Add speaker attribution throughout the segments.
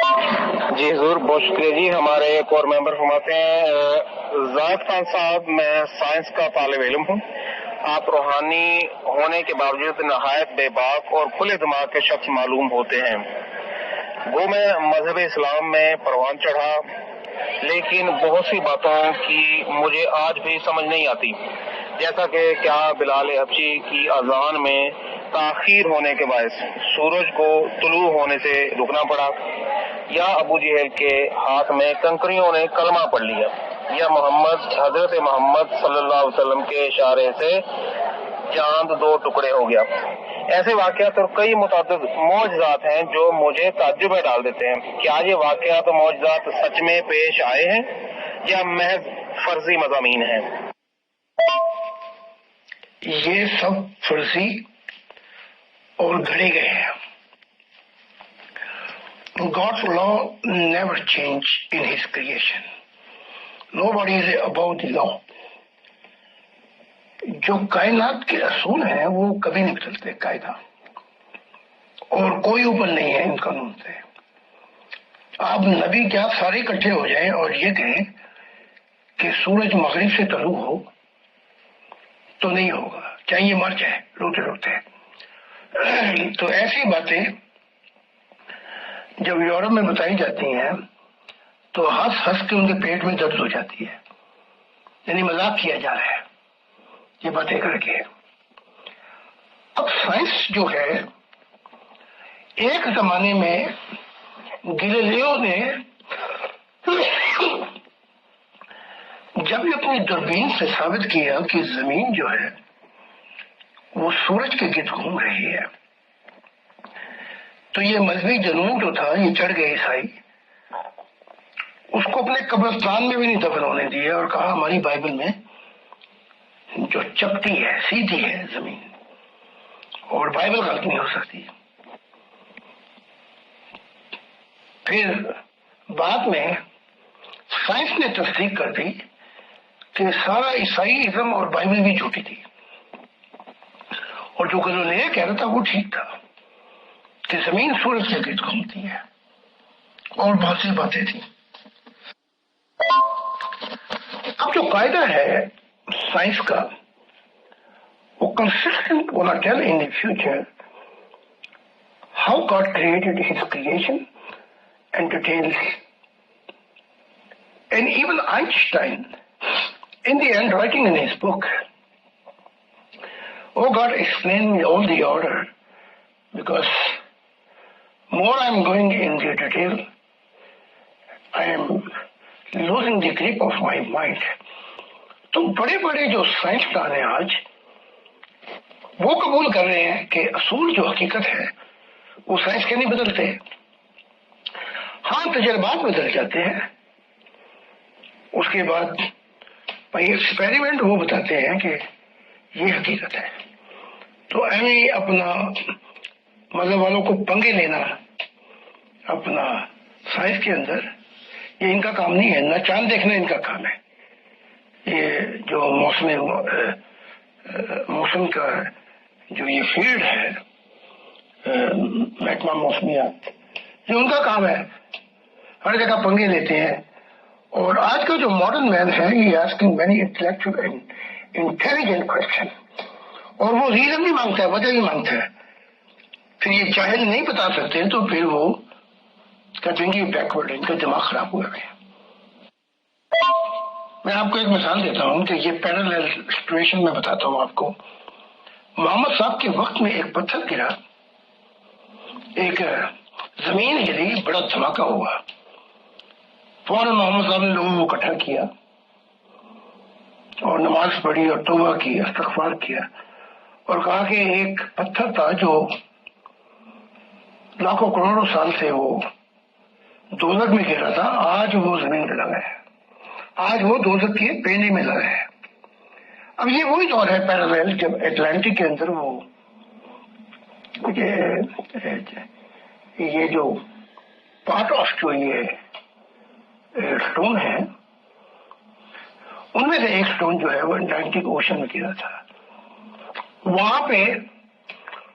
Speaker 1: جی حضور، بہت شکریہ جی. ہمارے ایک اور ممبر فرماتے ہیں، زاہد خان صاحب میں سائنس کا طالب علم ہوں. آپ روحانی ہونے کے باوجود نہایت بے باک اور کھلے دماغ کے شخص معلوم ہوتے ہیں. وہ میں مذہب اسلام میں پروان چڑھا، لیکن بہت سی باتوں کی مجھے آج بھی سمجھ نہیں آتی، جیسا کہ کیا بلال حبشی کی اذان میں تاخیر ہونے کے باعث سورج کو طلوع ہونے سے رکنا پڑا، یا ابو جہل کے ہاتھ میں کنکریوں نے کلمہ پڑھ لیا، یا حضرت محمد صلی اللہ علیہ وسلم کے اشارے سے چاند دو ٹکڑے ہو گیا. ایسے واقعات اور کئی متعدد معجزات ہیں جو مجھے تعجب میں ڈال دیتے ہیں. کیا یہ واقعات اور معجزات سچ میں پیش آئے ہیں یا محض فرضی مضامین ہیں؟
Speaker 2: یہ سب فرضی اور گھڑے گئے ہیں. God's law never change in his creation. Nobody is above the law. جو کائنات کے اصول ہیں وہ کبھی نہیں بدلتے قاعدہ، اور کوئی اوپر نہیں ہے ان قانون سے. آپ نبی کیا سارے اکٹھے ہو جائیں اور یہ کہیں کہ سورج مغرب سے طلوع ہو تو نہیں ہوگا، چاہے یہ مر جائے روتے روتے. تو ایسی باتیں جب یورپ میں بتائی جاتی ہیں تو ہنس ہنس کے ان کے پیٹ میں درد ہو جاتی ہے، یعنی مذاق کیا جا رہا ہے یہ باتیں کر کے. اب سائنس جو ہے، ایک زمانے میں گیلیلیو نے جب یہ اپنی دوربین سے ثابت کیا کہ زمین جو ہے وہ سورج کے گرد گھوم رہی ہے، تو یہ مذہبی جنون جو تھا یہ چڑھ گئے عیسائی، اس کو اپنے قبرستان میں بھی نہیں دفن ہونے دیا اور کہا ہماری بائبل میں جو چپٹی ہے سیدھی ہے زمین اور بائبل غلط نہیں ہو سکتی. پھر بعد میں سائنس نے تصدیق کر دی کہ سارا عیسائی ازم اور بائبل بھی جھوٹی تھی، اور جو گلیلیو کہہ رہا تھا وہ ٹھیک تھا کہ زمین سورج کے گرد گھومتی ہے، اور بہت سی باتیں تھیں. اب جو قاعدہ ہے سائنس کا وہ consistent wanna tell in the future how God created his creation and details. And even Einstein, in the end, writing in his book, oh God, explain me all the order, because more I'm going in the detail, I am losing the grip of my mind. تو بڑے بڑے جو سائنسدان ہیں آج وہ قبول کر رہے ہیں کہ اصول جو حقیقت ہے وہ سائنس کے نہیں بدلتے. ہاں تجربات بدل جاتے ہیں، اس کے بعد ایکسپیریمنٹ وہ بتاتے ہیں کہ یہ حقیقت ہے. تو ایویں اپنا مذہب والوں کو پنگے لینا اپنا سائنس کے اندر، یہ ان کا کام نہیں ہے. نہ چاند دیکھنا ان کا کام ہے. یہ جو موسم کا جو یہ فیلڈ ہے محکمہ موسمیات، یہ ان کا کام ہے. ہر جگہ پنگے لیتے ہیں. اور آج کا جو ماڈرن مین ہے یہ asking many intellectual and intelligent question, اور وہ ریزن بھی مانگتا ہے، وجہ بھی مانگتا ہے. پھر یہ جاہل نہیں بتا سکتے تو پھر وہ کہتے ہیں کہ بیکورڈ، ان کا دماغ خراب ہوا ہے. میں آپ کو ایک مثال دیتا ہوں کہ یہ پیرالل سچویشن میں بتاتا ہوں آپ کو. محمد صاحب کے وقت میں ایک پتھر گرا، ایک زمین ہلی، بڑا دھماکہ ہوا. فوراً محمد صاحب نے لوگوں کو اکٹھا کیا اور نماز پڑھی اور توبہ کی، استغفار کیا، اور کہا کہ ایک پتھر تھا جو لاکھوں کروڑوں سال سے وہ دوزخ میں گرا تھا، آج وہ زمین پہ لگا ہے، آج وہ دوزخ کے پینے میں لگا ہے. اب یہ وہی دور ہے پیرالل جب اٹلانٹک کے اندر وہ یہ جو پارٹ آف جو یہ اسٹون ہے ان میں سے ایک اسٹون جو ہے وہ اٹلانٹک اوشن میں گرا تھا. وہاں پہ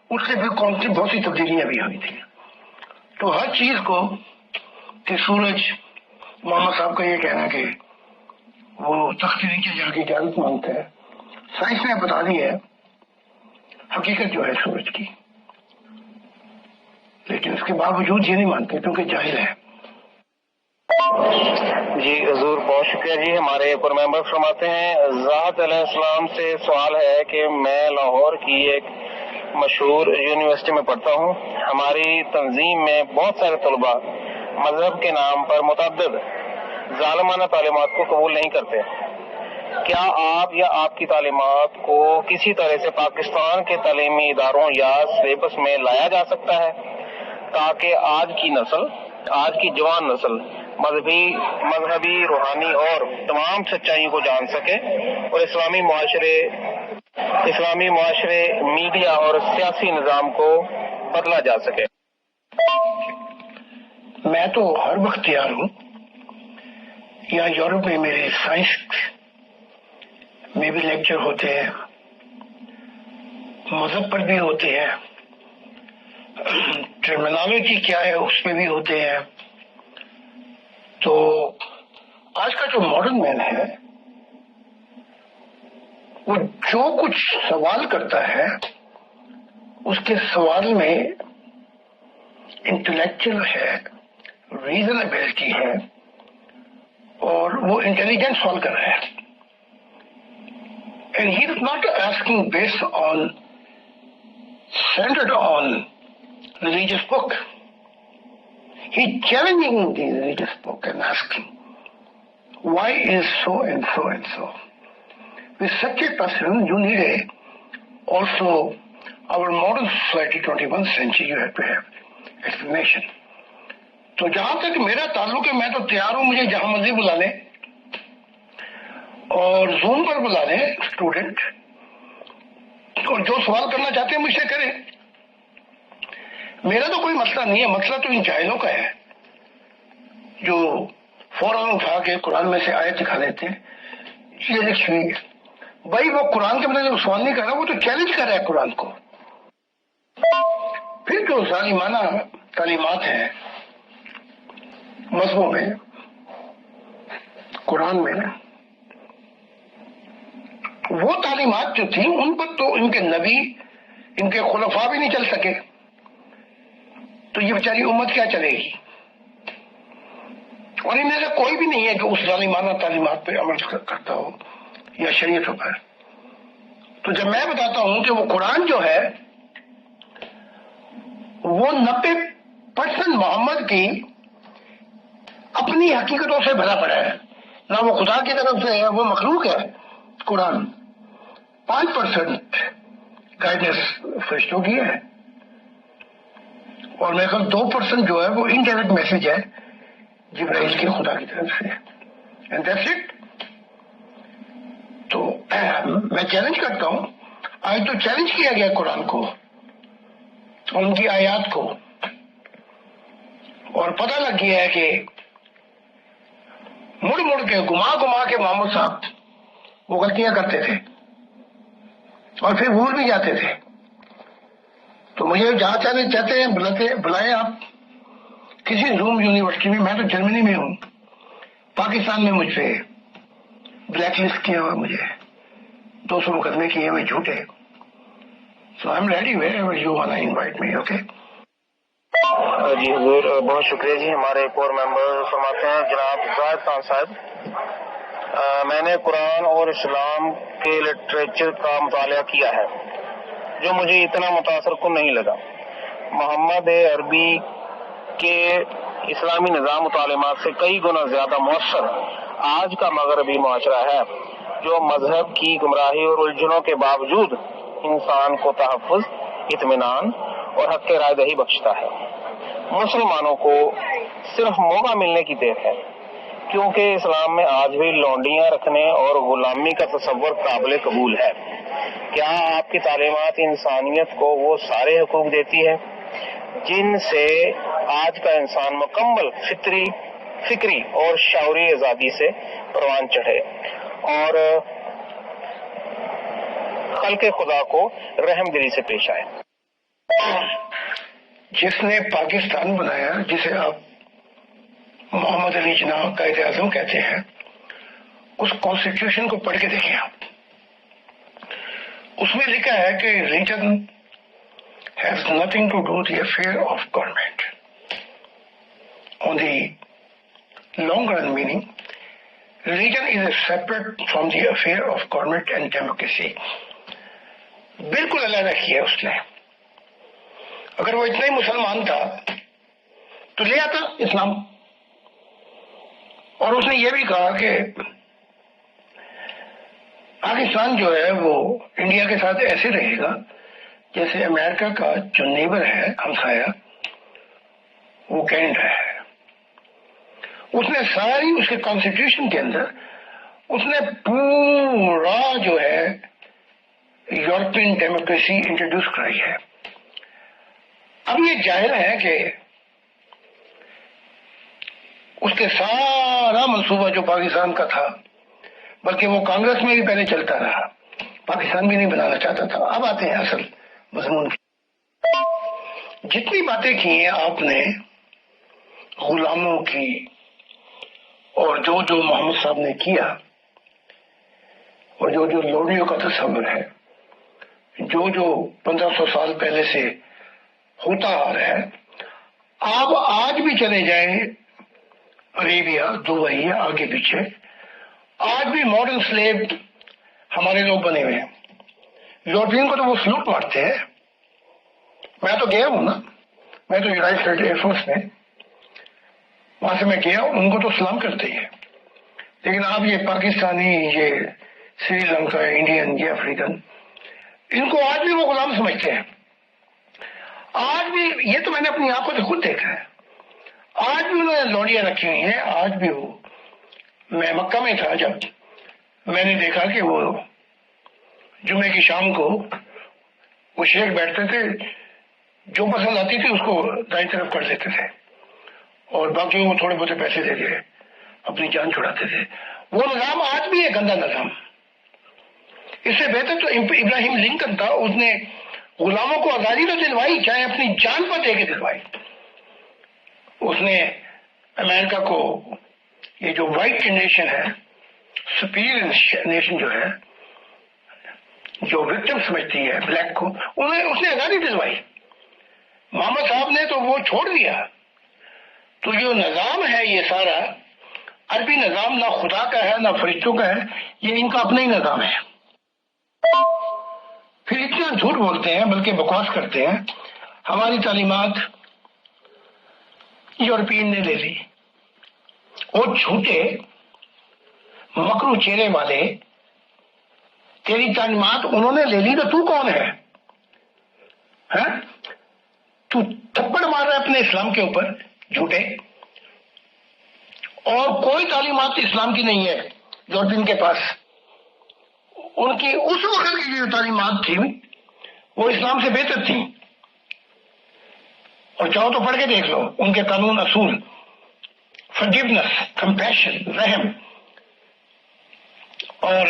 Speaker 2: اس سے بھی بہت سی تبدیلیاں بھی ہوئی تھی. تو ہر چیز کو کہ سورج محمد صاحب کا یہ کہنا کہ وہ تخت کے نیچے جا کے اجازت مانگتا ہے، سائنس نے بتا دی ہے حقیقت جو ہے سورج کی، لیکن اس کے باوجود یہ نہیں مانتے کیونکہ جاہل ہے۔
Speaker 1: جی حضور بہت شکریہ جی۔ ہمارے ایک اور ممبر فرماتے ہیں ذات علیہ السلام سے سوال ہے کہ میں لاہور کی ایک مشہور یونیورسٹی میں پڑھتا ہوں، ہماری تنظیم میں بہت سارے طلباء مذہب کے نام پر متعدد ظالمانہ تعلیمات کو قبول نہیں کرتے، کیا آپ یا آپ کی تعلیمات کو کسی طرح سے پاکستان کے تعلیمی اداروں یا سلیبس میں لایا جا سکتا ہے تاکہ آج کی جوان نسل مذہبی روحانی اور تمام سچائیوں کو جان سکے اور اسلامی معاشرے میڈیا اور سیاسی نظام کو بدلا جا سکے؟
Speaker 2: میں تو ہر وقت تیار ہوں۔ یہاں یورپ میں میرے سائنس میں بھی لیکچر ہوتے ہیں، مذہب پر بھی ہوتے ہیں، ٹرمینالوجی کیا ہے اس پہ بھی ہوتے ہیں۔ تو آج کا جو ماڈرن مین ہے وہ جو کچھ سوال کرتا ہے اس کے سوال میں انٹلیکچوئل ہے، ریزنیبلٹی ہے، اور وہ انٹیلیجنٹ سوال کر رہا ہے۔ And he is not asking based on, centered on religious book. He is challenging the religious book and asking, why is so and so and so? With such a person, you need also our modern society, 21st century, you have to have explanation. تو جہاں تک میرا تعلق ہے میں تو تیار ہوں، مجھے جہاں مرضی بلا لیں اور زوم پر بلا لیں اسٹوڈنٹ، اور جو سوال کرنا چاہتے ہیں مجھ سے کریں، میرا تو کوئی مسئلہ نہیں ہے۔ مسئلہ تو ان جاہلوں کا ہے جو فوراً اٹھا کے قرآن میں سے آیت دکھا دیتے ہیں، یہ لکھی ہوئی ہے۔ بھائی وہ قرآن کے مطلب سوال نہیں کر رہا، وہ تو چیلنج کر رہا ہے قرآن کو۔ پھر جو ظالمانہ تعلیمات ہیں مذہبوں میں، قرآن میں، وہ تعلیمات جو تھیں ان پر تو ان کے نبی، ان کے خلفاء بھی نہیں چل سکے، تو یہ بیچاری امت کیا چلے گی؟ اور ان میں سے کوئی بھی نہیں ہے کہ اس ظالمانہ تعلیمات پہ عمل کرتا ہو یا شریعتوں پر۔ تو جب میں بتاتا ہوں کہ وہ قرآن جو ہے وہ 90% محمد کی اپنی حقیقتوں سے بھرا پڑا ہے، نہ وہ خدا کی طرف سے ہے، وہ مخلوق ہے قرآن۔ 5% گائیڈنس فرشتوں کی ہے، اور میرے خیال 2% جو ہے وہ انڈائریکٹ میسج ہے جبرائیل کے خدا کی طرف سے، اینڈ دیٹس اٹ۔ تو میں چیلنج کرتا ہوں، آج تو چیلنج کیا گیا قرآن کو اور ان کی آیات کو، اور پتہ لگ گیا ہے کہ مڑ کے گما کے محمد صاحب وہ غلطیاں کرتے تھے اور پھر بھول بھی جاتے تھے۔ تو مجھے جہاں چاہتے ہیں بلائیں آپ کسی زوم یونیورسٹی میں، میں تو جرمنی میں ہوں، پاکستان میں مجھ پہ بلیک لسٹ کیا ہوا، مجھے 200 مقدمے کیے ہوئے جھوٹے۔ So I am ready where you want to invite me, okay?
Speaker 1: جی حضور بہت شکریہ جی۔ ہمارے ایک اور ممبر فرماتے ہیں جناب زاہد خان صاحب، میں نے قرآن اور اسلام کے لٹریچر کا مطالعہ کیا ہے جو مجھے اتنا متاثر کن نہیں لگا۔ محمد عربی کے اسلامی نظام و تعلیمات سے کئی گنا زیادہ مؤثر آج کا مغربی معاشرہ ہے جو مذہب کی گمراہی اور الجھنوں کے باوجود انسان کو تحفظ، اطمینان اور حق رائے دہی بخشتا ہے۔ مسلمانوں کو صرف موقع ملنے کی دیر ہے، کیونکہ اسلام میں آج بھی لونڈیاں رکھنے اور غلامی کا تصور قابل قبول ہے۔ کیا آپ کی تعلیمات انسانیت کو وہ سارے حقوق دیتی ہے جن سے آج کا انسان مکمل فکری اور شعوری آزادی سے پروان چڑھے اور خلق خدا کو رحم دلی سے پیش آئے؟
Speaker 2: جس نے پاکستان بنایا، جسے آپ محمد علی جناح قائد اعظم کہتے ہیں، اس کانسٹیٹیوشن کو پڑھ کے دیکھیں آپ. اس میں لکھا ہے کہ religion has nothing to do with the affair of government. On the long run meaning, religion is separate from the affair of government and democracy. بالکل علیحدہ کیا اس نے. اگر وہ اتنا ہی مسلمان تھا تو لے آتا اسلام. اور اس نے یہ بھی کہا کہ پاکستان جو ہے وہ انڈیا کے ساتھ ایسے رہے گا جیسے امریکہ کا جو نیبر ہے، ہمسایہ، وہ کینیڈا ہے. اس نے ساری اس کے کانسٹیٹیوشن کے اندر اس نے پورا جو ہے یورپین ڈیموکریسی انٹروڈیوس کرائی ہے. اب یہ ظاہر ہے کہ اس کے سارا منصوبہ جو پاکستان کا تھا، بلکہ وہ کانگریس میں بھی پہلے چلتا رہا، پاکستان بھی نہیں بنانا چاہتا تھا. اب آتے ہیں اصل مضمون کی. جتنی باتیں کی ہیں آپ نے غلاموں کی، اور جو محمد صاحب نے کیا، اور جو لوڈیوں کا تصور ہے، جو 1500 سال پہلے سے ہوتا آ رہا ہے، آپ آج بھی چلے جائیں عربیہ، دبئی، آگے پیچھے، آج بھی ماڈرن سلیب ہمارے لوگ بنے ہوئے ہیں. یورپین کو تو وہ سلوٹ مارتے ہیں. میں تو گیا ہوں نا، میں تو یونائٹڈ اسٹیٹ ایئر فورس میں، وہاں سے میں گیا، ان کو تو سلام کرتے ہی ہے. لیکن آپ یہ پاکستانی، یہ سری لنکا، انڈین، یہ افریقن، ان کو آج بھی وہ غلام سمجھتے ہیں. آج بھی، یہ تو میں نے اپنی آنکھوں سے خود دیکھا ہے، آج بھی انہوں نے لوڈیاں رکھی ہوئی ہیں. آج بھی وہ، میں مکہ میں تھا جب میں نے دیکھا کہ وہ جمعے کی شام کو وہ شیخ بیٹھتے تھے، جو پسند آتی تھی اس کو دائیں طرف کر دیتے تھے، اور باقیوں کو تھوڑے بہت پیسے دے کے اپنی جان چھڑاتے تھے. وہ نظام آج بھی ہے گندا نظام. اس سے بہتر تو ابراہیم لنکن تھا، اس نے غلاموں کو آزادی تو دلوائی، چاہے اپنی جان پر دے کے دلوائی. اس نے امریکہ کو، یہ جو وائٹ نیشن ہے، سپیریئر نیشن جو ہے، جو وکٹم سمجھتی ہے بلیک کو، اس نے آزادی دلوائی. محمد صاحب نے تو وہ چھوڑ دیا. تو جو نظام ہے یہ سارا عربی نظام، نہ خدا کا ہے نہ فرشتوں کا ہے، یہ ان کا اپنا ہی نظام ہے. پھر اتنا جھوٹ بولتے ہیں، بلکہ بکواس کرتے ہیں. ہماری تعلیمات یورپین نے لے لی، اور جھوٹے مکرو چہرے والے، تیری تعلیمات انہوں نے لے لی تو تو کون ہے؟ تو تھپڑ مار رہا ہے اپنے اسلام کے اوپر، جھوٹے. اور کوئی تعلیمات اسلام کی نہیں ہے یورپین کے پاس. ان کی اس وقت کی جو تعلیمات تھی وہ اسلام سے بہتر تھی. اور چاہو تو پڑھ کے دیکھ لو ان کے قانون اصول، forgiveness، compassion، رحم، اور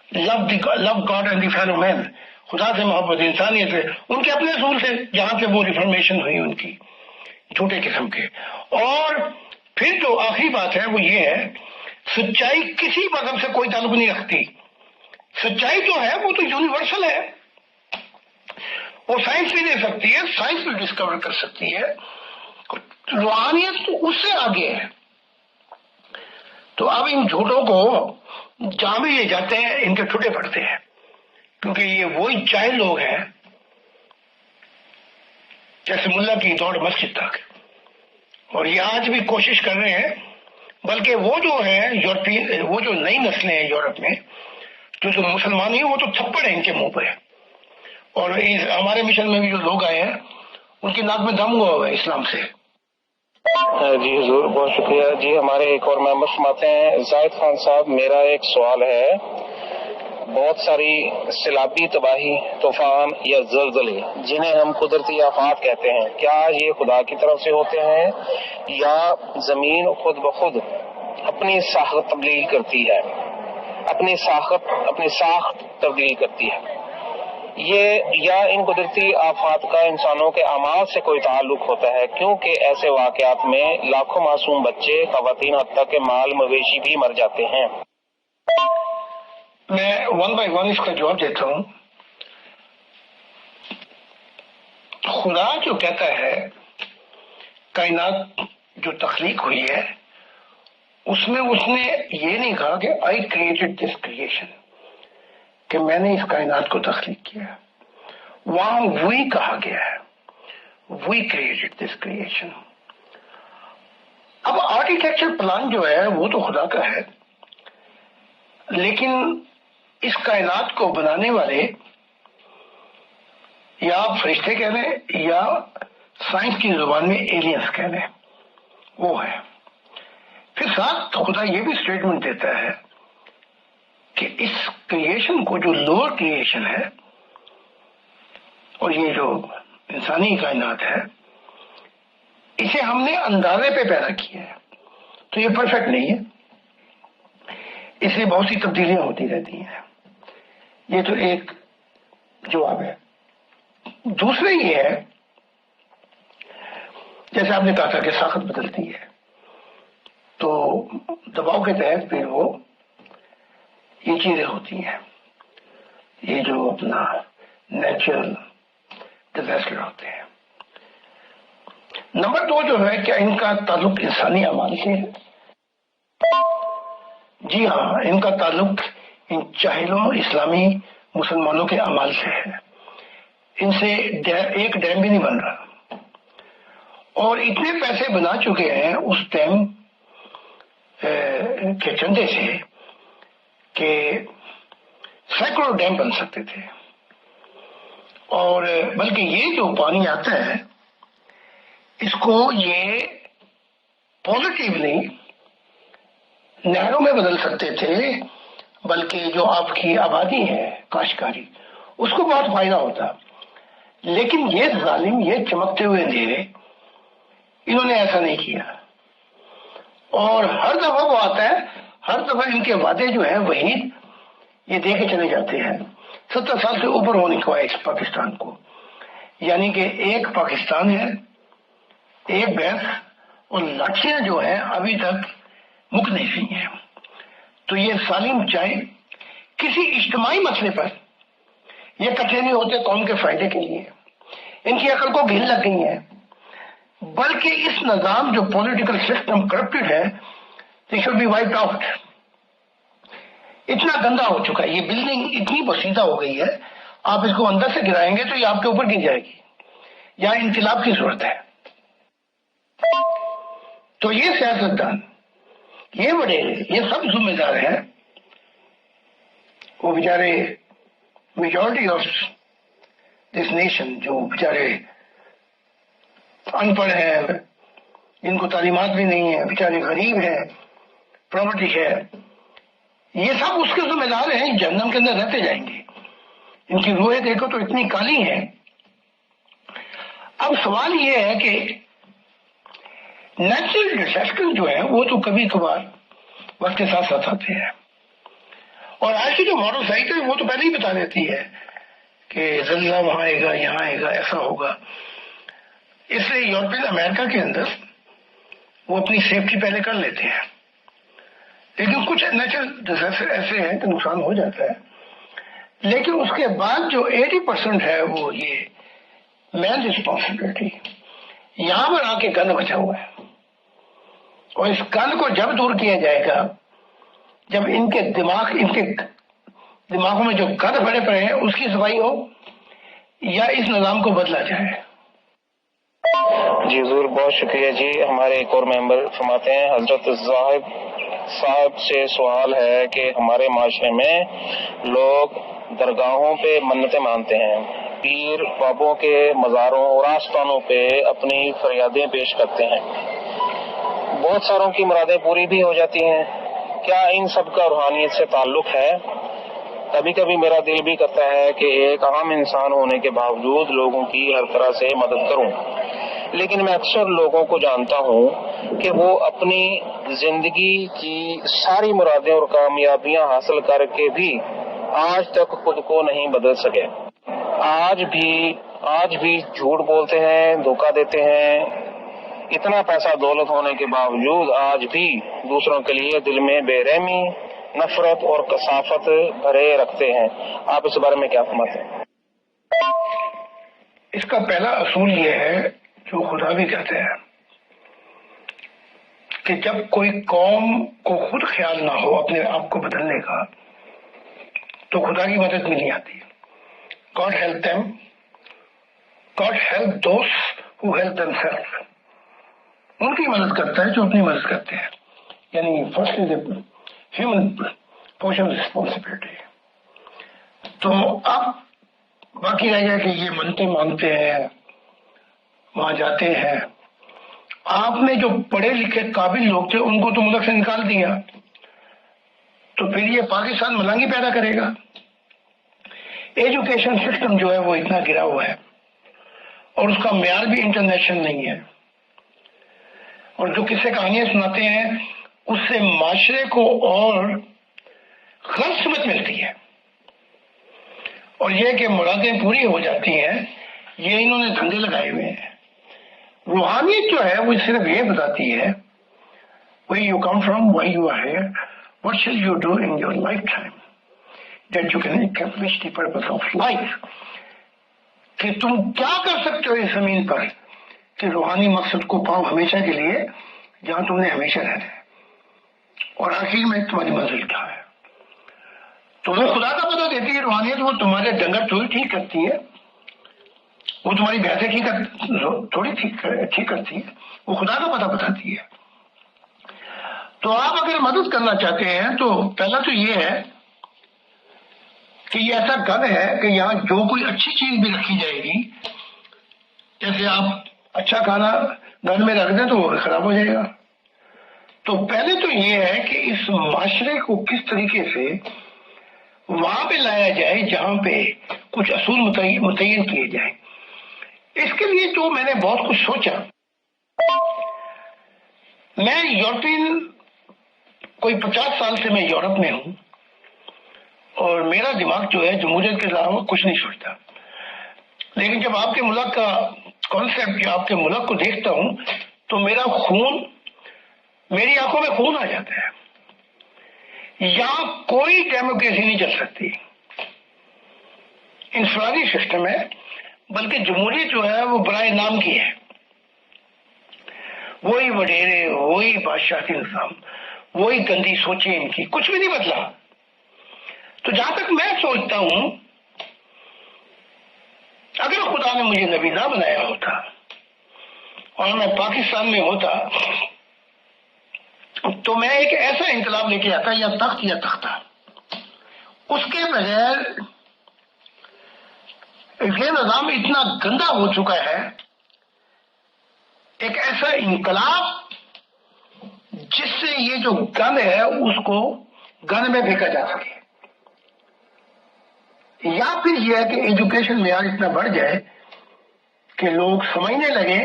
Speaker 2: love God and the fellow man، خدا سے محبت، انسانیت سے. ان کے اپنے اصول تھے جہاں سے وہ ریفارمیشن ہوئی ان کی، جھوٹے قسم کے. اور پھر جو آخری بات ہے وہ یہ ہے، سچائی کسی مذہب سے کوئی تعلق نہیں رکھتی. سچائی جو ہے وہ تو یونیورسل ہے، وہ سائنس بھی دے سکتی ہے، سائنس بھی ڈسکور کر سکتی ہے. روحانیت تو اس سے آگے ہے. تو اب ان جھوٹوں کو جہاں بھی یہ جاتے ہیں ان کے ٹھٹے پڑتے ہیں، کیونکہ یہ وہی چائے لوگ ہیں جیسے ملا کی دوڑ مسجد تک. اور یہ آج بھی کوشش کر رہے ہیں. بلکہ وہ جو ہے یورپین، وہ جو نئی نسلیں ہیں یورپ میں، جو مسلمان ہیں، وہ تو تھپڑ ہیں ان کے منہ پہ. اور ہمارے مشن میں بھی جو لوگ آئے ہیں ان کی ناک میں دم ہوا ہوا ہے اسلام سے.
Speaker 1: جی حضور، بہت شکریہ. جی ہمارے ایک اور ممبر سماتے ہیں، زاہد خان صاحب. میرا ایک سوال ہے، بہت ساری سیلابی تباہی، طوفان یا زلزلے جنہیں ہم قدرتی آفات کہتے ہیں، کیا یہ خدا کی طرف سے ہوتے ہیں یا زمین خود بخود اپنی ساخت تبدیل کرتی ہے، اپنی ساخت تبدیل کرتی ہے؟ یہ یا ان قدرتی آفات کا انسانوں کے اعمال سے کوئی تعلق ہوتا ہے، کیونکہ ایسے واقعات میں لاکھوں معصوم بچے، خواتین، حتیٰ کہ مال مویشی بھی مر جاتے ہیں۔
Speaker 2: میں 1 by 1 اس کا جواب دیتا ہوں۔ خدا جو کہتا ہے کائنات جو تخلیق ہوئی ہے اس میں اس نے یہ نہیں کہا کہ آئی کریٹڈ دس کریشن، کہ میں نے اس کائنات کو تخلیق کیا، وہاں وہی کہا گیا ہے، وی کریٹڈ دس کریشن۔ اب آرکیٹیکچر پلان جو ہے وہ تو خدا کا ہے، لیکن اس کائنات کو بنانے والے یا آپ فرشتے کہہ لیں یا سائنس کی زبان میں ایلینز کہہ لیں، وہ ہے۔ پھر ساتھ خدا یہ بھی اسٹیٹمنٹ دیتا ہے کہ اس کریشن کو جو لوور کریشن ہے اور یہ جو انسانی کائنات ہے اسے ہم نے اندازے پہ پیدا کیا ہے، تو یہ پرفیکٹ نہیں ہے، اس لیے بہت سی تبدیلیاں ہوتی رہتی ہیں۔ یہ تو ایک جواب ہے۔ دوسرا یہ ہے، جیسے آپ نے کہا تھا کہ ساخت بدلتی ہے، تو دباؤ کے تحت پھر وہ یہ چیزیں ہوتی ہیں، یہ جو اپنا نیچرل ڈیزاسٹر ہوتے ہیں۔ نمبر 2 جو ہے، کیا ان کا تعلق انسانی اعمال سے ہے؟ جی ہاں، ان کا تعلق ان چاہلوں اسلامی مسلمانوں کے اعمال سے ہے۔ ان سے ایک ڈیم بھی نہیں بن رہا، اور اتنے پیسے بنا چکے ہیں اس ڈیم کے چندے سے کہ سینکڑوں ڈیم بن سکتے تھے، اور بلکہ یہ جو پانی آتا ہے اس کو یہ پازیٹیولی نہروں میں بدل سکتے تھے، بلکہ جو آپ کی آبادی ہے کاشتکاری اس کو بہت فائدہ ہوتا، لیکن یہ ظالم، یہ چمکتے ہوئے اندھیرے، انہوں نے ایسا نہیں کیا، اور ہر دفعہ وہ آتا ہے، ہر دفعہ ان کے وعدے جو ہیں وہی یہ دے کے چلے جاتے ہیں۔ 70 سال سے اوپر ہونے کو ہے اس پاکستان کو، یعنی کہ ایک پاکستان ہے، ایک بحث، اور لاٹھیاں جو ہیں ابھی تک مک نہیں رہی ہیں۔ تو یہ ظالم چاہے کسی اجتماعی مسئلے پر یہ اکٹھے نہیں ہوتے قوم کے فائدے کے لیے، ان کی عقل کو گھن لگ گئی ہے، بلکہ اس نظام جو پولیٹیکل سسٹم کرپٹڈ ہے، they should be wiped out۔ اتنا گندا ہو چکا ہے، یہ بلڈنگ اتنی بسیدہ ہو گئی ہے، آپ اس کو اندر سے گرائیں گے تو یہ آپ کے اوپر گر جائے گی، یہاں انقلاب کی ضرورت ہے۔ تو یہ سیاستدان، یہ وڈیرے، یہ سب ذمہ دار ہیں، وہ بیچارے میجورٹی آف دس نیشن جو بیچارے ان پڑھ ہیں، جن کو تعلیمات بھی نہیں ہے، بیچارے غریب ہیں، پراپرٹی ہے، یہ سب اس کے ذمہ دار ہیں، جہنم کے اندر رہتے جائیں گے۔ ان کی روحیں دیکھو تو اتنی کالی ہیں۔ اب سوال یہ ہے کہ نیچرل ڈیزاسٹر جو ہے وہ تو کبھی کبھار وقت کے ساتھ ساتھ آتے ہیں، اور آج کی جو ماڈل سائٹ ہے وہ تو پہلے ہی بتا دیتی ہے کہ زلزلہ وہاں آئے گا، یہاں آئے گا، ایسا ہوگا۔ اس لیے یورپین امریکہ کے اندر وہ اپنی سیفٹی پہلے کر لیتے ہیں، لیکن کچھ نیچرل ڈیزاسٹر ایسے ہیں کہ نقصان ہو جاتا ہے، لیکن اس کے بعد جو 80% ہے وہ یہ مین رسپانسبلٹی، یہاں پر آ کے گند بچا ہوا ہے، اور اس گند کو جب دور کیا جائے گا، جب ان کے دماغوں میں جو گند بھرے پڑے ہیں اس کی صفائی ہو، یا اس نظام کو بدلا جائے۔
Speaker 1: جی حضور، بہت شکریہ جی۔ ہمارے ایک اور ممبر فرماتے ہیں، حضرت زاہد صاحب سے سوال ہے کہ ہمارے معاشرے میں لوگ درگاہوں پہ منتیں مانتے ہیں، پیر بابوں کے مزاروں اور آستانوں پہ اپنی فریادیں پیش کرتے ہیں، بہت ساروں کی مرادیں پوری بھی ہو جاتی ہیں، کیا ان سب کا روحانیت سے تعلق ہے؟ کبھی کبھی میرا دل بھی کرتا ہے کہ ایک عام انسان ہونے کے باوجود لوگوں کی ہر طرح سے مدد کروں، لیکن میں اکثر لوگوں کو جانتا ہوں کہ وہ اپنی زندگی کی ساری مرادیں اور کامیابیاں حاصل کر کے بھی آج تک خود کو نہیں بدل سکے۔ آج بھی جھوٹ بولتے ہیں، دھوکہ دیتے ہیں، اتنا پیسہ دولت ہونے کے باوجود آج بھی دوسروں کے لیے دل میں بے رحمی، نفرت اور کثافت بھرے رکھتے ہیں۔ آپ اس بارے میں کیا فرماتے ہیں؟
Speaker 2: اس کا پہلا اصول یہ ہے جو خدا بھی کہتے ہیں کہ جب کوئی قوم کو خود خیال نہ ہو اپنے آپ کو بدلنے کا تو خدا کی مدد میں نہیں آتی۔ God help them, God help those who help themselves۔ ان کی مدد کرتا ہے جو اپنی مدد کرتے ہیں، یعنی firstly the human portion of responsibility۔ تو اب باقی رہ گیا کہ یہ منتے مانگتے ہیں، وہاں جاتے ہیں۔ آپ نے جو پڑھے لکھے قابل لوگ تھے ان کو تو ملک سے نکال دیا، تو پھر یہ پاکستان ملانگی پیدا کرے گا۔ ایجوکیشن سسٹم جو ہے وہ اتنا گرا ہوا ہے اور اس کا معیار بھی انٹرنیشنل نہیں ہے، اور جو قصے کہانیاں سناتے ہیں اس سے معاشرے کو اور غلط سمجھ ملتی ہے، اور یہ کہ مرادیں پوری ہو جاتی ہیں، یہ انہوں نے دھندے لگائے ہوئے ہیں۔ روحانیت جو ہے وہ صرف یہ بتاتی ہے where you come from, why you are here, what shall you do in your lifetime that you can accomplish the purpose of life، کہ تم کیا کر سکتے ہو اس زمین پر کہ روحانی مقصد کو پاؤ ہمیشہ کے لیے جہاں تم نے ہمیشہ رہنا ہے، اور آخر میں تمہاری منزل کیا ہے۔ تمہیں خدا کا پتہ دیتی ہے روحانیت، وہ تمہارے ڈنگر تھوڑی ٹھیک کرتی ہے، وہ تمہاری بحثیں تھوڑی ٹھیک کرتی ہے، وہ خدا کا پتہ بتاتی ہے۔ تو آپ اگر مدد کرنا چاہتے ہیں تو پہلا تو یہ ہے کہ یہ ایسا گن ہے کہ یہاں جو کوئی اچھی چیز بھی رکھی جائے گی، جیسے آپ اچھا کھانا گن میں رکھ دیں تو وہ خراب ہو جائے گا۔ تو پہلے تو یہ ہے کہ اس معاشرے کو کس طریقے سے وہاں پہ لایا جائے جہاں پہ کچھ اصول متعین کیے جائیں۔ اس کے لیے جو میں نے بہت کچھ سوچا، میں یورپین کوئی 50 سال سے میں یورپ میں ہوں، اور میرا دماغ جو ہے جمہوریت کے علاوہ کچھ نہیں سوچتا، لیکن جب آپ کے ملک کا کانسیپٹ یا آپ کے ملک کو دیکھتا ہوں تو میری آنکھوں میں خون آ جاتا ہے۔ یہاں کوئی ڈیموکریسی نہیں چل سکتی، انفرادی سسٹم ہے، بلکہ جمہوریت جو ہے وہ برائے نام کی ہے، وہی وڈیرے، وہی بادشاہتی نظام، وہی گندی سوچیں ان کی، کچھ بھی نہیں بدلا۔ تو جہاں تک میں سوچتا ہوں اگر خدا نے مجھے نبی نہ بنایا ہوتا اور میں پاکستان میں ہوتا تو میں ایک ایسا انقلاب لے کے آتا، یا تخت یا تختہ۔ اس کے بغیر یہ نظام اتنا گندا ہو چکا ہے، ایک ایسا انقلاب جس سے یہ جو گند ہے اس کو گند میں پھینکا جا سکے، یا پھر یہ ہے کہ ایجوکیشن معیار اتنا بڑھ جائے کہ لوگ سمجھنے لگے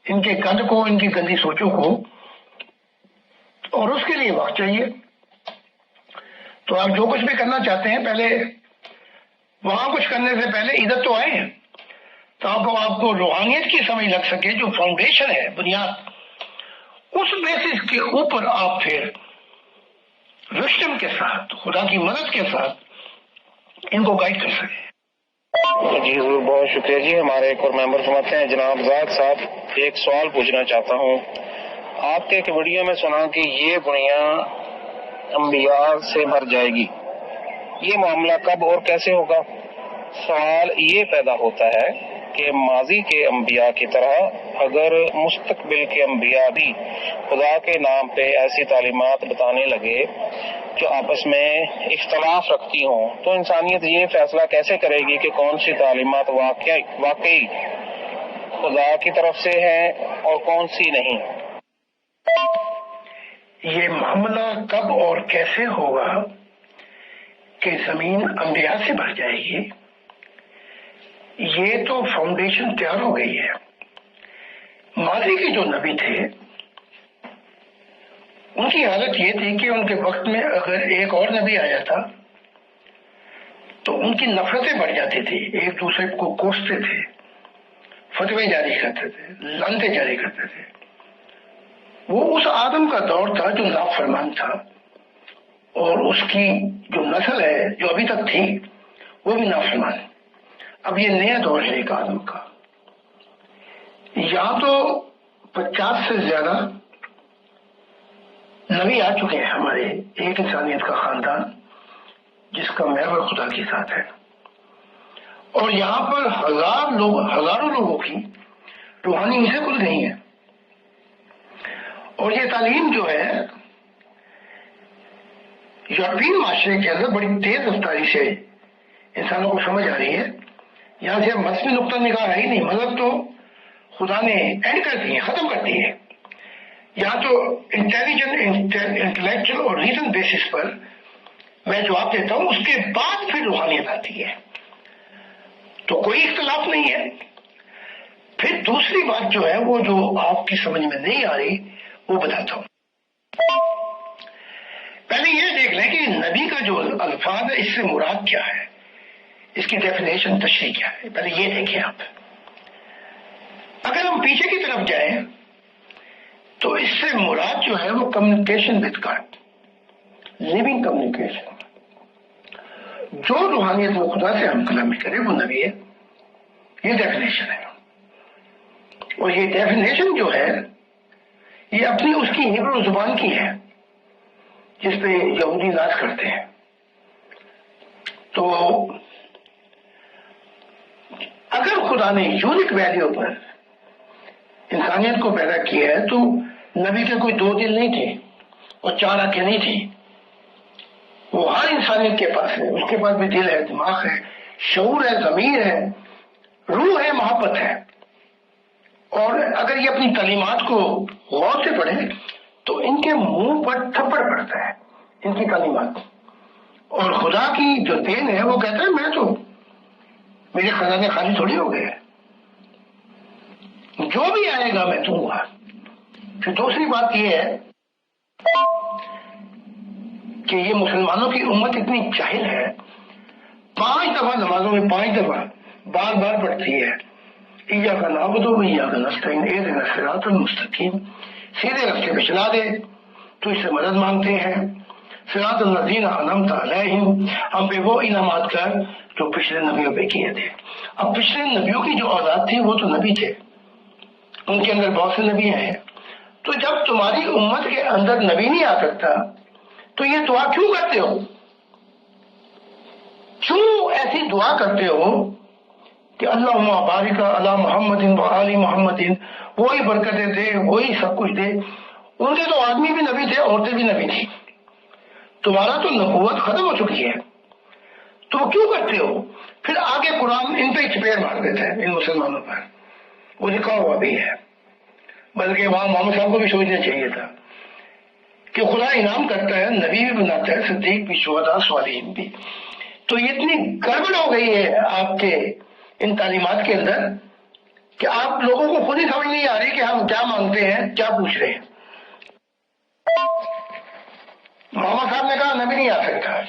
Speaker 2: ان کے گند کو، ان کی گندی سوچوں کو، اور اس کے لیے وقت چاہیے۔ تو آپ جو کچھ بھی کرنا چاہتے ہیں پہلے وہاں کچھ کرنے سے پہلے ادھر تو آئے ہیں، تو آپ کو روحانیت کی سمجھ لگ سکے، جو فاؤنڈیشن ہے، بنیاد، اس بیسس کے اوپر آپ پھر وشڈم کے ساتھ، خدا کی مدد کے ساتھ ان کو گائیڈ کر سکیں۔
Speaker 1: جی ضرور، بہت شکریہ جی۔ ہمارے ایک اور ممبر فرماتے ہیں، جناب زاد صاحب ایک سوال پوچھنا چاہتا ہوں۔ آپ کے ایک ویڈیو میں سنا کہ یہ دنیا انبیاء سے بھر جائے گی، یہ معاملہ کب اور کیسے ہوگا؟ سوال یہ پیدا ہوتا ہے کہ ماضی کے انبیاء کی طرح اگر مستقبل کے انبیاء بھی خدا کے نام پہ ایسی تعلیمات بتانے لگے جو آپس میں اختلاف رکھتی ہوں، تو انسانیت یہ فیصلہ کیسے کرے گی کہ کون سی تعلیمات واقعی خدا کی طرف سے ہیں اور کون سی نہیں؟
Speaker 2: یہ معاملہ کب اور کیسے ہوگا کہ زمین انبیاء سے بھر جائے گی، یہ تو فاؤنڈیشن تیار ہو گئی ہے۔ ماضی کے جو نبی تھے ان کی حالت یہ تھی کہ ان کے وقت میں اگر ایک اور نبی آیا تھا تو ان کی نفرتیں بڑھ جاتی تھی، ایک دوسرے کو کوستے تھے، فتوے جاری کرتے تھے، لعنتیں جاری کرتے تھے. وہ اس آدم کا دور تھا جو نافرمان تھا، اور اس کی جو نسل ہے جو ابھی تک تھی وہ بھی نافرمان ہے. اب یہ نیا دور ہے ایک آدم کا. یہاں تو 50 سے زیادہ نبی آ چکے ہیں ہمارے ایک انسانیت کا خاندان جس کا محور خدا کے ساتھ ہے، اور یہاں پر ہزاروں لوگوں کی روحانی نسیں کھل گئی ہیں. اور یہ تعلیم جو ہے یورپین معاشرے کے اندر بڑی تیز رفتاری سے انسانوں کو سمجھ آ رہی ہے. یہاں سے مذہبی نقطہ نگاہ ہے ہی نہیں، مذہب تو خدا نے اینڈ کر دی ہے، ختم کر دی ہے. یہاں تو انٹیلیجنٹ، انٹلیکچل اور ریزن بیسس پر میں جواب دیتا ہوں، اس کے بعد پھر روحانیت آتی ہے، تو کوئی اختلاف نہیں ہے. پھر دوسری بات جو ہے وہ جو آپ کی سمجھ میں نہیں آ رہی وہ بتاتا ہوں. پہلے یہ دیکھ لیں کہ نبی کا جو الفاظ ہے اس سے مراد کیا ہے، اس کی ڈیفینیشن تشریح کیا ہے. پہلے یہ دیکھیں آپ. اگر ہم پیچھے کی طرف جائیں تو اس سے مراد جو ہے وہ communication with God, living communication. جو روحانیت میں خدا سے ہم کلامی کرے وہ نبی ہے. یہ ڈیفینیشن ہے. اور یہ ڈیفینیشن جو ہے یہ اپنی اس کی ہیبرو زبان کی ہے جس پہ یہودی ناز کرتے ہیں. تو اگر خدا نے یونیک ویلیو پر انسانیت کو پیدا کیا ہے تو نبی کے کوئی 2 دل نہیں تھے اور 4 آنکھیں نہیں تھی. وہ ہر انسانیت کے پاس ہے، اس کے پاس بھی دل ہے، دماغ ہے، شعور ہے، ضمیر ہے، روح ہے، محبت ہے. اور اگر یہ اپنی تعلیمات کو غور سے پڑھیں تو ان کے منہ پر تھپڑ پڑتا ہے ان کی تعلیمات. اور خدا کی جو دین ہے وہ کہتا ہے میں تو میرے خزانے خالی تھوڑی ہو گئے، جو بھی آئے گا میں دوں گا. پھر دوسری بات یہ ہے کہ یہ مسلمانوں کی امت اتنی جاہل ہے، 5 دفعہ نمازوں میں 5 دفعہ بار بار پڑھتی ہے ایاک نعبد و ایاک نستعین اہدنا الصراط المستقیم، سیدھے راستے پہ چلا دے. تو اس سے مدد مانگتے ہیں. صراط الذین انعمت علیہم، ہم پہ وہ انعامات کر جو پچھلے نبیوں پہ کیے تھے. اب پچھلے نبیوں کی جو اولاد تھی وہ تو نبی تھے، ان کے اندر بہت سے نبی ہیں. تو جب تمہاری امت کے اندر نبی نہیں آ سکتا تو یہ دعا کیوں کرتے ہو؟ کیوں ایسی دعا کرتے ہو کہ اللہم بارک علی محمد و آل محمد، وہی برکتیں دے، وہی سب کچھ دے. ان کے تو آدمی بھی نبی تھے، عورتیں بھی نبی تھی. تمہارا تو نبوت ختم ہو چکی ہے، تو وہ کیوں کرتے ہو؟ پھر آگے قرآن ان پہ چپیڑ مار دیتا ہے، ان مسلمانوں پر. وہ لکھا ہوا بھی ہے، بلکہ وہاں محمد صاحب کو بھی سوچنا چاہیے تھا کہ خدا انعام کرتا ہے، نبی بھی بناتا ہے، صدیق بھی، شہداء، صالحین بھی. تو یہ اتنی گڑبڑ ہو گئی ہے آپ کے ان تعلیمات کے اندر کہ آپ لوگوں کو خود ہی سمجھ نہیں آ رہی کہ ہم کیا مانگتے ہیں، کیا پوچھ رہے ہیں. محمد صاحب نے کہا نبی نہیں آ سکتا.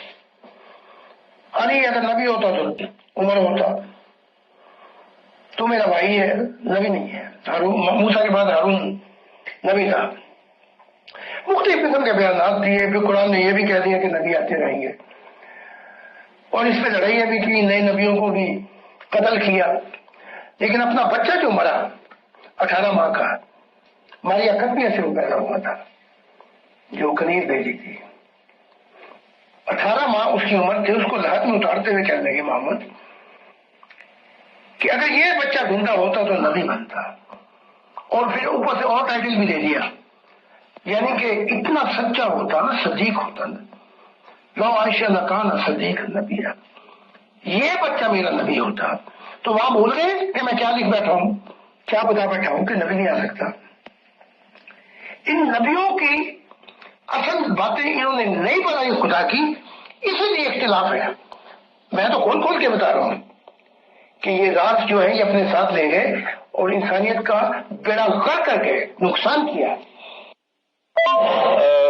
Speaker 2: علی اگر نبی ہوتا تو عمر ہوتا، تو میرا بھائی ہے، نبی نہیں ہے. موسیٰ کے بعد ہارون نبی تھا. مختلف قسم کے بیانات دیے. پھر قرآن نے یہ بھی کہہ دیا کہ نبی آتے رہیں گے، اور اس پہ لڑائیاں بھی کی، نئے نبیوں کو بھی قتل کیا. لیکن اپنا بچہ جو مرا 18 ماہ کا، ماریا کتنی سے وہ پیدا ہوا تھا جو کنیر بھیجی تھی، 18 ماہ اس کی عمر تھی. اس کو لحد میں اتارتے ہوئے کہنے لگے محمد کہ اگر یہ بچہ زندہ ہوتا تو نبی بنتا. اور پھر اوپر سے اور ٹائٹل بھی دے دیا، یعنی کہ اتنا سچا ہوتا نا، صدیق ہوتا نا. لو عائشہ لکان صدیق نبی، یہ بچہ میرا نبی ہوتا. تو وہاں بول گئے کہ میں کیا لکھ بیٹھا ہوں، کیا بتا بیٹھا ہوں کہ نبی نہیں آ سکتا. ان نبیوں کی اصل باتیں انہوں نے نہیں بتائی خدا کی، اسی لیے اختلاف ہے. میں تو کھول کھول کے بتا رہا ہوں کہ یہ راز جو ہے یہ اپنے ساتھ لے گئے اور انسانیت کا بیڑا غرق کر کے نقصان کیا.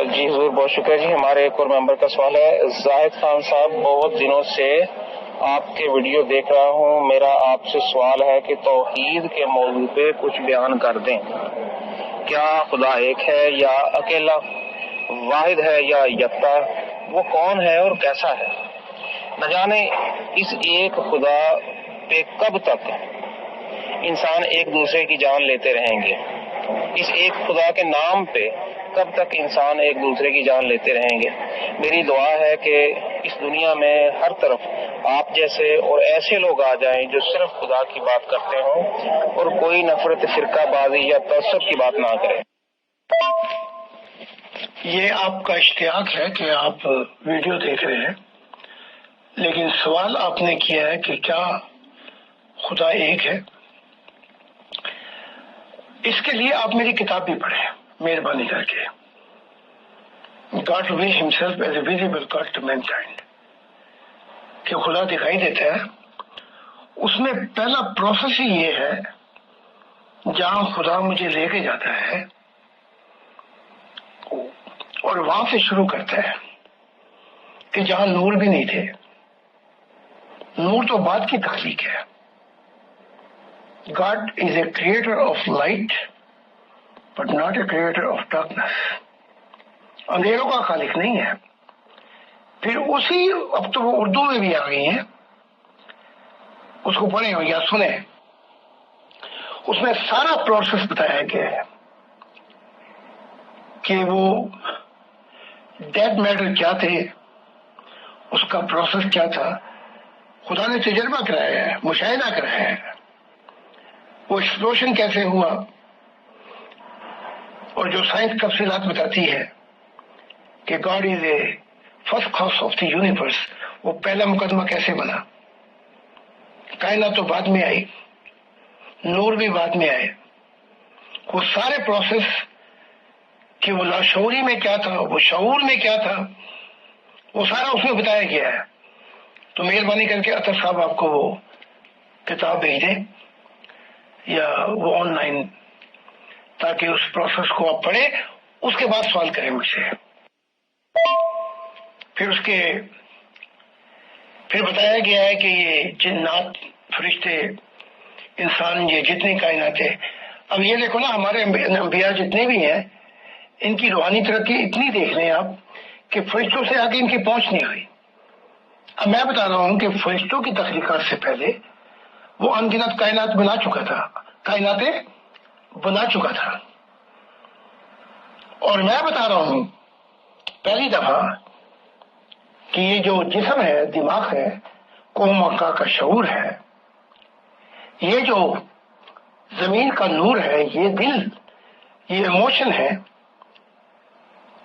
Speaker 1: جی حضور بہت شکریہ. جی ہمارے ایک اور ممبر کا سوال ہے. زاہد خان صاحب بہت دنوں سے آپ کے ویڈیو دیکھ رہا ہوں. میرا آپ سے سوال ہے کہ توحید کے موضوع پہ کچھ بیان کر دیں. کیا خدا ایک ہے یا اکیلا، واحد ہے یا یکتا؟ وہ کون ہے اور کیسا ہے؟ نہ جانے اس ایک خدا پہ کب تک انسان ایک دوسرے کی جان لیتے رہیں گے. اس ایک خدا کے نام پہ کب تک انسان ایک دوسرے کی جان لیتے رہیں گے. میری دعا ہے کہ اس دنیا میں ہر طرف آپ جیسے اور ایسے لوگ آ جائیں جو صرف خدا کی بات کرتے ہوں اور کوئی نفرت، فرقہ بازی یا تعصب کی بات نہ کریں.
Speaker 2: یہ آپ کا اشتیاق ہے کہ آپ ویڈیو دیکھ رہے ہیں، لیکن سوال آپ نے کیا ہے کہ کیا خدا ایک ہے. اس کے لیے آپ میری کتاب بھی پڑھیں مہربانی کر کے، God reveals himself as a visible God to mankind، کہ خدا دکھائی دیتا ہے. اس میں پہلا پروسیس ہی یہ ہے جہاں خدا مجھے لے کے جاتا ہے اور وہاں سے شروع کرتا ہے کہ جہاں نور بھی نہیں تھے. نور تو بعد کی تخلیق ہے. God is a creator of light but not a creator of darkness. اندھیروں کا خالق نہیں ہے. پھر اسی، اب تو وہ اردو میں بھی آ گئی ہیں، اس کو پڑھیں یا سنیں. اس میں سارا پروسیس بتایا گیا ہے کہ وہ ڈیڈ میٹر کیا تھے، اس کا پروسیس کیا تھا. خدا نے تجربہ کرایا ہے، مشاہدہ کرایا ہے، وہ ایکسپلوژن کیسے ہوا، اور جو سائنس تفصیلات بتاتی ہے کہ God is a first cause of the universe, وہ پہلا مقدمہ کیسے بنا. کائنات تو بعد میں آئی، نور بھی بعد میں آئے. وہ سارے پروسیس کہ وہ لاشعوری میں کیا تھا، وہ شعور میں کیا تھا، وہ سارا اس میں بتایا گیا ہے. تو مہربانی کر کے اطہر صاحب آپ کو وہ کتاب بھیج دیں یا وہ آن لائن، تاکہ اس پروسیس کو آپ پڑھیں، اس کے بعد سوال کریں مجھ سے. پھر بتایا گیا ہے کہ یہ جنات، فرشتے، انسان، یہ جتنی کائنات ہے. اب یہ دیکھو نا، ہمارے انبیاء جتنے بھی ہیں، ان کی روحانی ترقی اتنی دیکھ لیں آپ کہ فرشتوں سے آگے ان کی پہنچ نہیں ہوئی. اب میں بتا رہا ہوں کہ فرشتوں کی تخلیقات سے پہلے وہ ان گنت کائنات بنا چکا تھا، کائناتیں بنا چکا تھا. اور میں بتا رہا ہوں پہلی دفعہ کہ یہ جو جسم ہے، دماغ ہے، قوم مکہ کا شعور ہے، یہ جو زمین کا نور ہے، یہ دل، یہ ایموشن ہے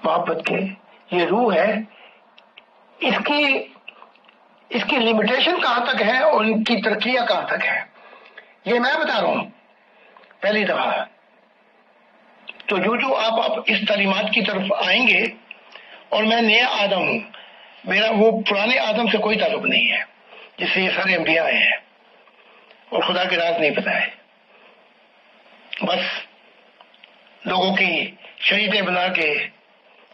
Speaker 2: محبت کے، یہ روح ہے، اس کی لمیٹیشن کہاں تک ہے اور ان کی ترقیاں کہاں تک ہے، یہ میں بتا رہا ہوں پہلی دفعہ. تو جو آپ اس تعلیمات کی طرف آئیں گے، اور میں نیا آدم ہوں، میرا وہ پرانے آدم سے کوئی تعلق نہیں ہے جس سے یہ سارے انبیاء آئے ہیں اور خدا کے راز نہیں پتا ہے. بس لوگوں کی شریعتیں بنا کے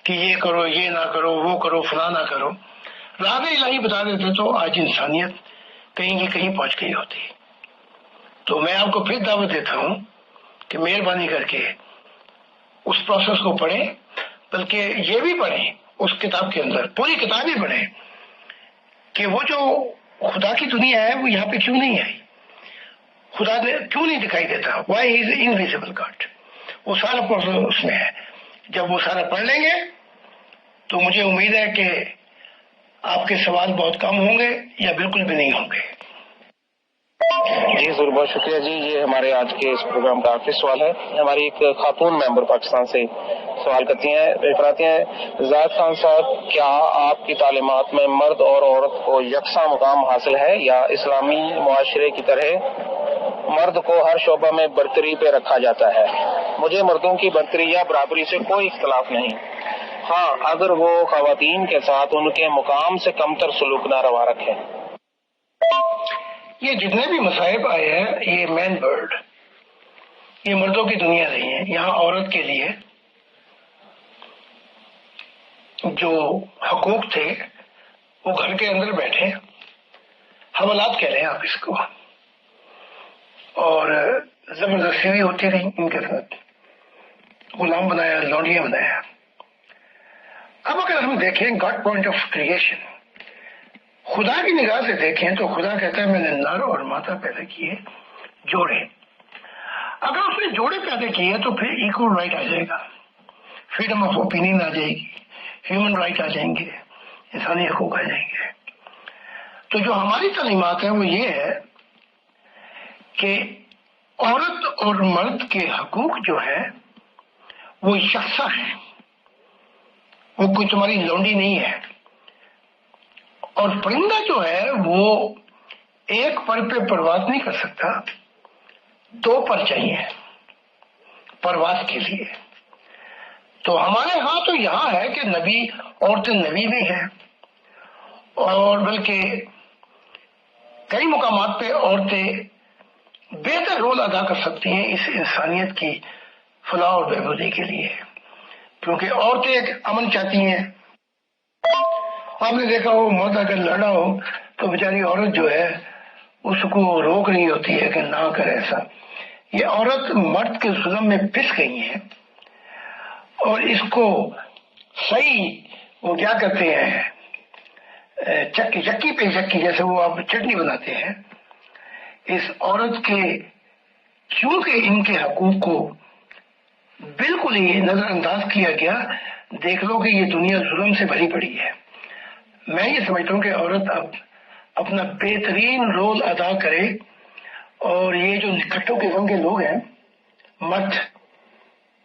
Speaker 2: کہ یہ کرو، یہ نہ کرو، وہ کرو، فلاں نہ کرو. راز الہی بتا دیتے تو آج انسانیت کہیں کی کہیں پہنچ گئی ہوتی. تو میں آپ کو پھر دعوت دیتا ہوں کہ مہربانی کر کے اس پروسیس کو پڑھیں، بلکہ یہ بھی پڑھیں اس کتاب کے اندر، پوری کتاب ہی پڑھیں کہ وہ جو خدا کی دنیا ہے وہ یہاں پہ کیوں نہیں آئی، خدا نے کیوں نہیں دکھائی دیتا، وائی از انویزیبل گاڈ. وہ سارا پروسیس اس میں ہے. جب وہ سارا پڑھ لیں گے تو مجھے امید ہے کہ آپ کے سوال بہت کم ہوں گے یا بالکل بھی نہیں ہوں گے.
Speaker 1: جی ضرور، بہت شکریہ جی. یہ ہمارے آج کے اس پروگرام کا آخری سوال ہے. ہماری ایک خاتون ممبر پاکستان سے سوال کرتی ہیں، کراتی ہیں، زاہد خان صاحب، کیا آپ کی تعلیمات میں مرد اور عورت کو یکساں مقام حاصل ہے یا اسلامی معاشرے کی طرح مرد کو ہر شعبہ میں برتری پہ رکھا جاتا ہے؟ مجھے مردوں کی برتری یا برابری سے کوئی اختلاف نہیں، ہاں اگر وہ خواتین کے ساتھ ان کے مقام سے کمتر سلوک نہ روا رکھیں.
Speaker 2: یہ جتنے بھی مصائب آئے ہیں، یہ مین برڈ، یہ مردوں کی دنیا نہیں ہے. یہاں عورت کے لیے جو حقوق تھے وہ گھر کے اندر بیٹھے، حوالات کہہ لیں آپ اس کو، اور زبردستی بھی ہوتی رہی ان کے ساتھ، غلام بنایا، لونڈیاں بنایا۔ اب اگر ہم دیکھیں گاڈ پوائنٹ آف کریشن، خدا کی نگاہ سے دیکھیں تو خدا کہتا ہے میں نے نر اور مادہ پیدا کیے، جوڑے۔ اگر اس نے جوڑے پیدا کیے تو پھر ایکول رائٹ آ جائے گا، فریڈم آف اوپینین آ جائے گی، ہیومن رائٹ آ جائیں گے، انسانی حقوق آ جائیں گے۔ تو جو ہماری تعلیمات ہیں وہ یہ ہے کہ عورت اور مرد کے حقوق جو ہے وہ یکساں ہیں، وہ کوئی تمہاری لونڈی نہیں ہے۔ اور پرندہ جو ہے وہ ایک پر پہ پرواز نہیں کر سکتا، دو پر چاہیے پرواز کے لیے۔ تو ہمارے ہاں تو یہاں ہے کہ نبی، عورتیں نبی بھی ہیں، اور بلکہ کئی مقامات پہ عورتیں بہتر رول ادا کر سکتی ہیں اس انسانیت کی فلاح اور بہبودی کے لیے، کیونکہ عورتیں ایک امن چاہتی ہیں۔ آپ نے دیکھا ہو مرد اگر لڑا ہو تو بیچاری عورت جو ہے اس کو روک رہی ہوتی ہے کہ نہ کرے ایسا۔ یہ عورت مرد کے ظلم میں پس گئی ہیں، اور اس کو صحیح وہ کیا کہتے ہیں، یکی پہ یکی، جیسے وہ آپ چٹنی بناتے ہیں، اس عورت کے کیونکہ ان کے حقوق کو بالکل ہی نظر انداز کیا گیا، دیکھ لو کہ یہ دنیا ظلم سے بھری پڑی ہے۔ میں یہ سمجھتا ہوں کہ عورت اب اپنا بہترین رول ادا کرے، اور یہ جو نکھٹو قسم کے لوگ ہیں، مرد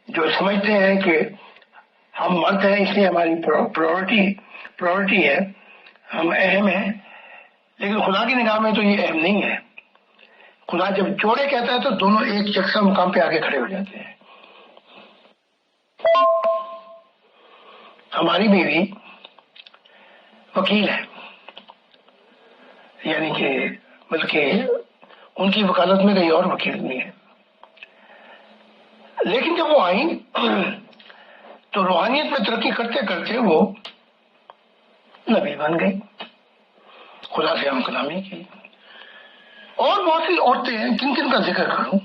Speaker 2: جو سمجھتے ہیں کہ ہم مرد ہیں اس لیے ہماری پرائورٹی ہے، ہم اہم ہیں، لیکن خدا کی نگاہ میں تو یہ اہم نہیں ہے۔ خدا جب جوڑے کہتا ہے تو دونوں ایک یکساں مقام پہ آگے کھڑے ہو جاتے ہیں۔ ہماری بیوی وکیل ہے، یعنی کہ بلکہ ان کی وکالت میں کئی اور وکیل بھی ہیں، لیکن جب وہ آئیں تو روحانیت میں ترقی کرتے کرتے وہ نبی بن گئی، خدا سے ہم کلامی کی۔ اور بہت سی عورتیں ہیں، کن کن کا ذکر کروں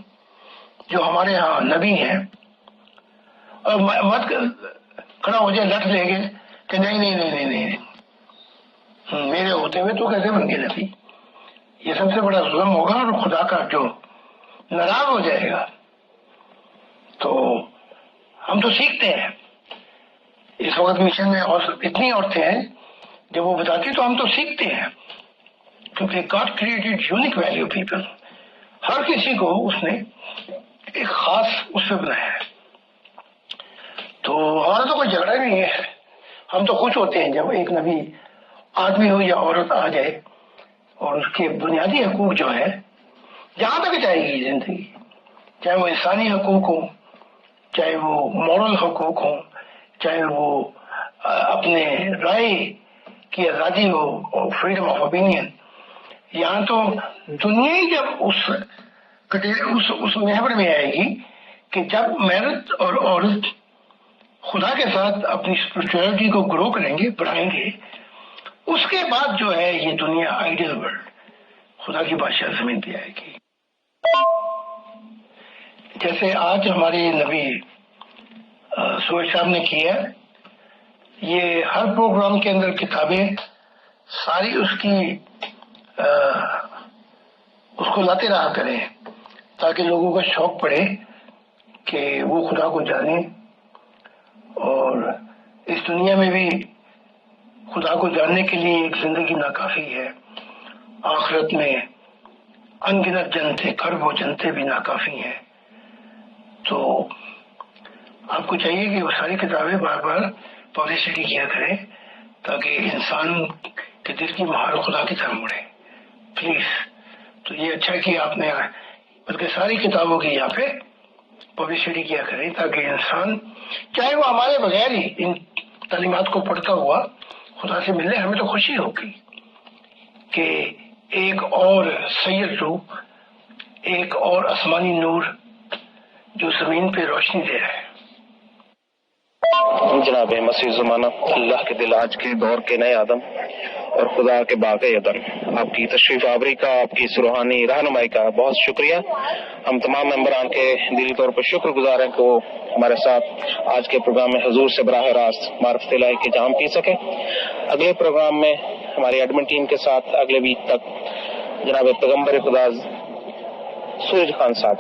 Speaker 2: جو ہمارے ہاں نبی ہیں، اور مت کھڑا ہو جائے لٹ لے گے کہ نہیں میرے ہوتے ہوئے تو کیسے بن گئے نبی۔ یہ سب سے بڑا ظلم ہوگا، اور خدا کا جو ناراض ہو جائے گا۔ تو ہم تو سیکھتے ہیں، اس وقت مشن میں اور اتنی عورتیں ہیں، جب وہ بتاتی تو ہم تو سیکھتے ہیں، کیونکہ God created unique value people, ہر کسی کو اس نے ایک خاص اس سے بنایا ہے۔ تو ہمارا تو کوئی جھگڑا نہیں ہے، ہم تو خوش ہوتے ہیں جب ایک نبی آدمی ہو یا عورت آ جائے، اور اس کے بنیادی حقوق جو ہے جہاں تک جائے گی زندگی، چاہے وہ انسانی حقوق ہوں، چاہے وہ مورل حقوق ہوں، چاہے وہ اپنے رائے کی آزادی ہو اور فریڈم آف اوپینین، یہاں تو دنیا ہی جب اس محور میں آئے گی کہ جب مرد اور عورت خدا کے ساتھ اپنی اسپرچولیٹی کو گرو کریں گے، بڑھائیں گے، اس کے بعد جو ہے یہ دنیا آئیڈیل ورلڈ، خدا کی بادشاہ زمین پہ آئے گی۔ جیسے آج ہمارے نبی سوچ صاحب نے کیا، یہ ہر پروگرام کے اندر کتابیں ساری اس کو لاتے رہا کریں، تاکہ لوگوں کا شوق پڑے کہ وہ خدا کو جانیں، اور اس دنیا میں بھی خدا کو جاننے کے لیے ایک زندگی ناکافی ہے، آخرت میں ان گنت جنتیں، کرب و جنتیں بھی ناکافی ہیں۔ تو آپ کو چاہیے کہ وہ ساری کتابیں بار بار پبلسٹی کیا کریں، تاکہ انسان کے دل کی مہار خدا کی طرف مڑے، پلیز۔ تو یہ اچھا کہ آپ نے بلکہ ساری کتابوں کی یہاں پہ پبلسٹی کیا کریں، تاکہ انسان چاہے وہ ہمارے بغیر ہی ان تعلیمات کو پڑھتا ہوا خدا سے ملنے، ہمیں تو خوشی ہوگی کہ ایک اور سید روح، ایک اور آسمانی نور جو زمین پہ روشنی دے رہا ہے۔
Speaker 1: جناب مسیح زمانہ، اللہ کے دل آج کے دور کے نئے آدم اور خدا کے باغ عدن۔ آپ کی تشریف آوری کا، آپ کی اس روحانی رہنمائی کا بہت شکریہ۔ ہم تمام ممبران کے دلی طور پر شکر گزار ہیں کہ وہ ہمارے ساتھ آج کے پروگرام میں حضور سے براہ راست معرفت الہی کے جام پی سکے۔ اگلے پروگرام میں ہماری ایڈمن ٹیم کے ساتھ اگلے ویک تک جناب پیغمبر خدا سورج خان صاحب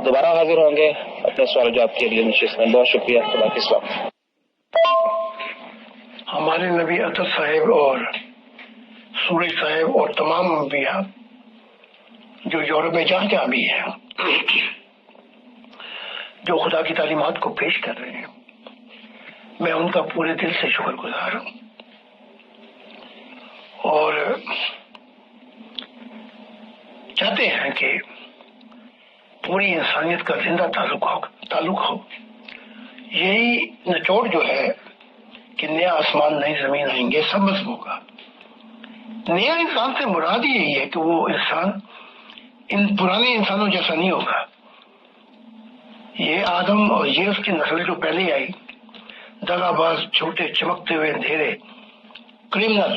Speaker 1: دوبارہ حاضر ہوں گے اپنے سوال جواب کے لیے نشست میں۔ بہت شکریہ، خدا کے سلام۔
Speaker 2: ہمارے نبی عطر صاحب اور سورج صاحب اور تمام انبیاء جو یورپ میں جہاں جہاں بھی ہیں، جو خدا کی تعلیمات کو پیش کر رہے ہیں، میں ان کا پورے دل سے شکر گزار ہوں، اور چاہتے ہیں کہ پوری انسانیت کا زندہ تعلق ہو۔ یہی نچوڑ جو ہے کہ نیا آسمان نئی زمین آئیں گے، سب مذہبوں کا۔ نیا انسان سے مراد یہی ہے کہ وہ انسان ان پرانے انسانوں جیسا نہیں ہوگا۔ یہ آدم اور یہ اس کی نسل جو پہلے آئی، دغا باز، چھوٹے چمکتے ہوئے اندھیرے، کرمنل،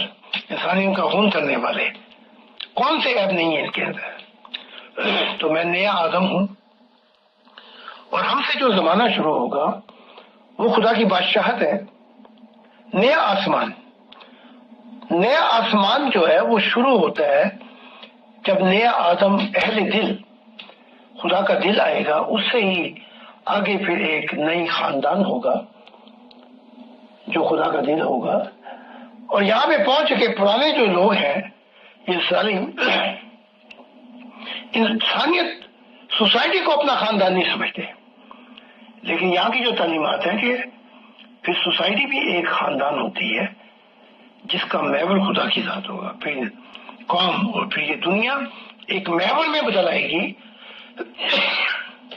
Speaker 2: انسانیوں کا خون کرنے والے، کون سے عیب نہیں ہے ان کے اندر؟ تو میں نیا آدم ہوں، اور ہم سے جو زمانہ شروع ہوگا وہ خدا کی بادشاہت ہے۔ نیا آسمان جو ہے وہ شروع ہوتا ہے جب نیا آدم اہل دل، خدا کا دل آئے گا، اس سے ہی آگے پھر ایک نئی خاندان ہوگا جو خدا کا دل ہوگا۔ اور یہاں پہ پہنچ کے پرانے جو لوگ ہیں، یہ ظالم انسانیت، سوسائٹی کو اپنا خاندان نہیں سمجھتے، لیکن یہاں کی جو تعلیمات ہیں کہ پھر سوسائٹی بھی ایک خاندان ہوتی ہے جس کا محور خدا کی ذات ہوگا، پھر قوم، اور پھر یہ دنیا ایک محور میں بدل آئے گی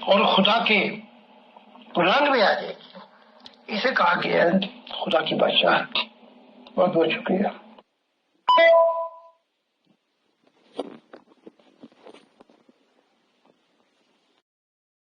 Speaker 2: اور خدا کے رنگ میں آ جائے گی۔ اسے کہا گیا ہے خدا کی بادشاہت۔ بہت بہت شکریہ۔